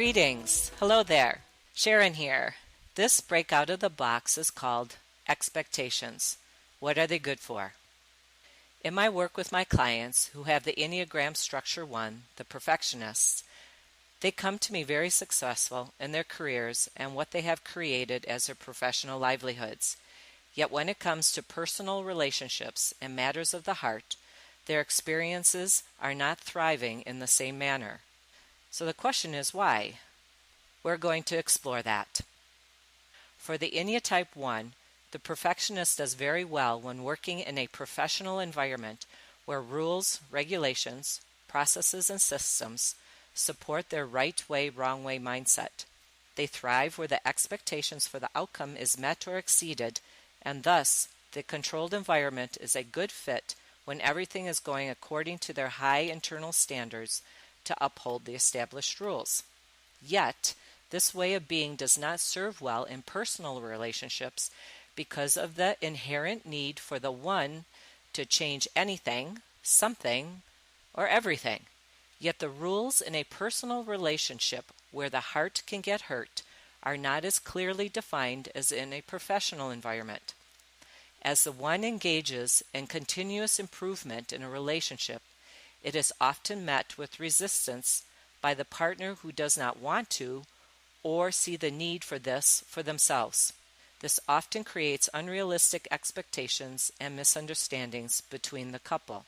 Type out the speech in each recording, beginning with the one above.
Greetings. Hello there. Sharon here. This break out of the box is called expectations. What are they good for? In my work with my clients who have the Enneagram Structure 1, the perfectionists, they come to me very successful in their careers and what they have created as their professional livelihoods. Yet when it comes to personal relationships and matters of the heart, their experiences are not thriving in the same manner. So the question is why? We're going to explore that. For the Enneatype 1, the perfectionist does very well when working in a professional environment where rules, regulations, processes, and systems support their right way, wrong way mindset. They thrive where the expectations for the outcome is met or exceeded, and thus the controlled environment is a good fit when everything is going according to their high internal standards to uphold the established rules. Yet, this way of being does not serve well in personal relationships because of the inherent need for the one to change anything, something, or everything. Yet the rules in a personal relationship where the heart can get hurt are not as clearly defined as in a professional environment. As the one engages in continuous improvement in a relationship, it is often met with resistance by the partner who does not want to or see the need for this for themselves. This often creates unrealistic expectations and misunderstandings between the couple.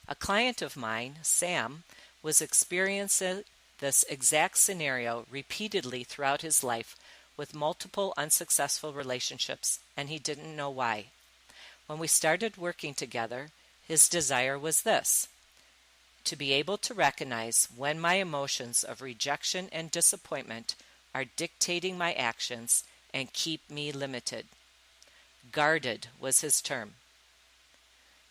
A client of mine, Sam, was experiencing this exact scenario repeatedly throughout his life with multiple unsuccessful relationships, and he didn't know why. When we started working together, his desire was this: to be able to recognize when my emotions of rejection and disappointment are dictating my actions and keep me limited. Guarded was his term.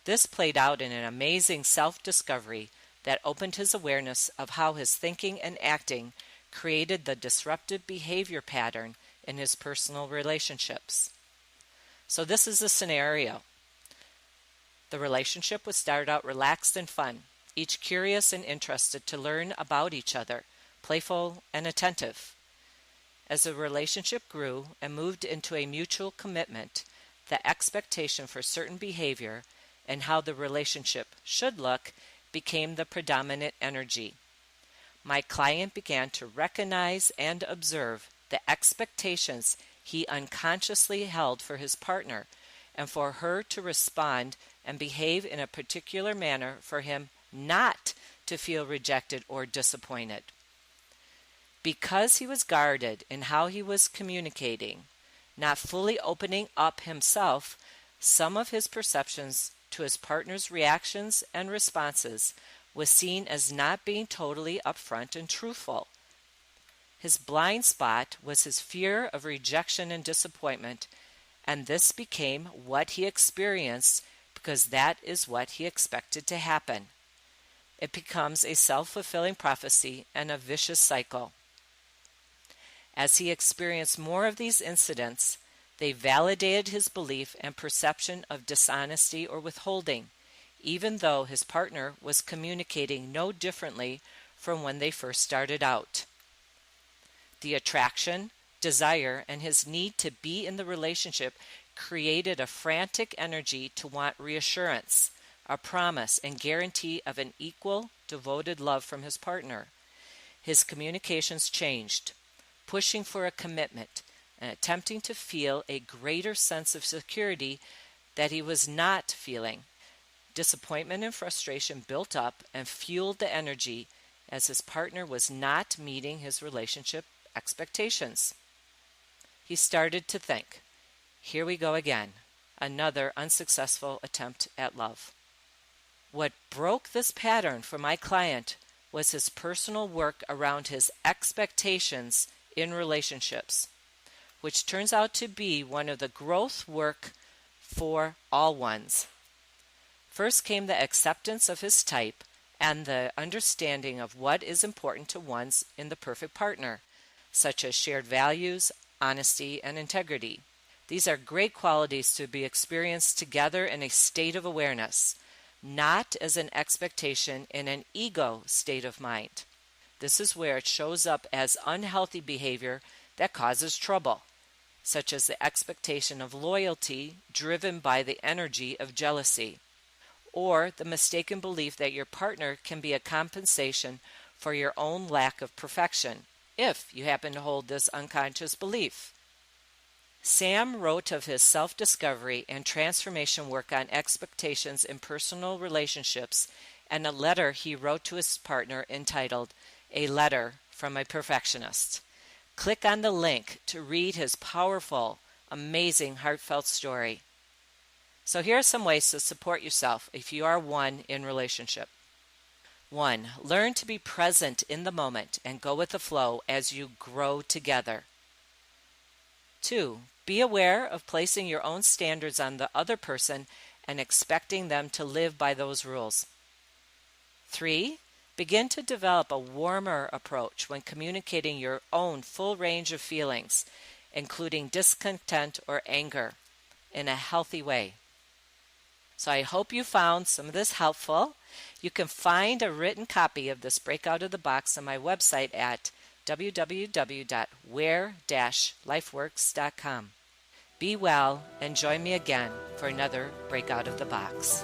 This played out in an amazing self-discovery that opened his awareness of how his thinking and acting created the disruptive behavior pattern in his personal relationships. So this is the scenario. The relationship would start out relaxed and fun, each curious and interested to learn about each other, playful and attentive. As the relationship grew and moved into a mutual commitment, the expectation for certain behavior and how the relationship should look became the predominant energy. My client began to recognize and observe the expectations he unconsciously held for his partner, and for her to respond and behave in a particular manner for him not to feel rejected or disappointed. Because he was guarded in how he was communicating, not fully opening up himself, some of his perceptions to his partner's reactions and responses was seen as not being totally upfront and truthful. His blind spot was his fear of rejection and disappointment, and this became what he experienced because that is what he expected to happen. It becomes a self-fulfilling prophecy and a vicious cycle. As he experienced more of these incidents, they validated his belief and perception of dishonesty or withholding, even though his partner was communicating no differently from when they first started out. The attraction, desire, and his need to be in the relationship created a frantic energy to want reassurance, a promise and guarantee of an equal, devoted love from his partner. His communications changed, pushing for a commitment and attempting to feel a greater sense of security that he was not feeling. Disappointment and frustration built up and fueled the energy as his partner was not meeting his relationship expectations. He started to think, here we go again, another unsuccessful attempt at love. What broke this pattern for my client was his personal work around his expectations in relationships, which turns out to be one of the growth work for all ones. First came the acceptance of his type and the understanding of what is important to one's in the perfect partner, such as shared values, honesty, and integrity. These are great qualities to be experienced together in a state of awareness, not as an expectation in an ego state of mind. This is where it shows up as unhealthy behavior that causes trouble, such as the expectation of loyalty driven by the energy of jealousy, or the mistaken belief that your partner can be a compensation for your own lack of perfection, if you happen to hold this unconscious belief. Sam wrote of his self-discovery and transformation work on expectations in personal relationships and a letter he wrote to his partner entitled A Letter from a Perfectionist. Click on the link to read his powerful, amazing, heartfelt story. So here are some ways to support yourself if you are one in relationship. 1. Learn to be present in the moment and go with the flow as you grow together. 2. Be aware of placing your own standards on the other person and expecting them to live by those rules. 3. Begin to develop a warmer approach when communicating your own full range of feelings, including discontent or anger, in a healthy way. So I hope you found some of this helpful. You can find a written copy of this Breakout of the Box on my website at www.where-lifeworks.com. Be well and join me again for another Breakout of the Box.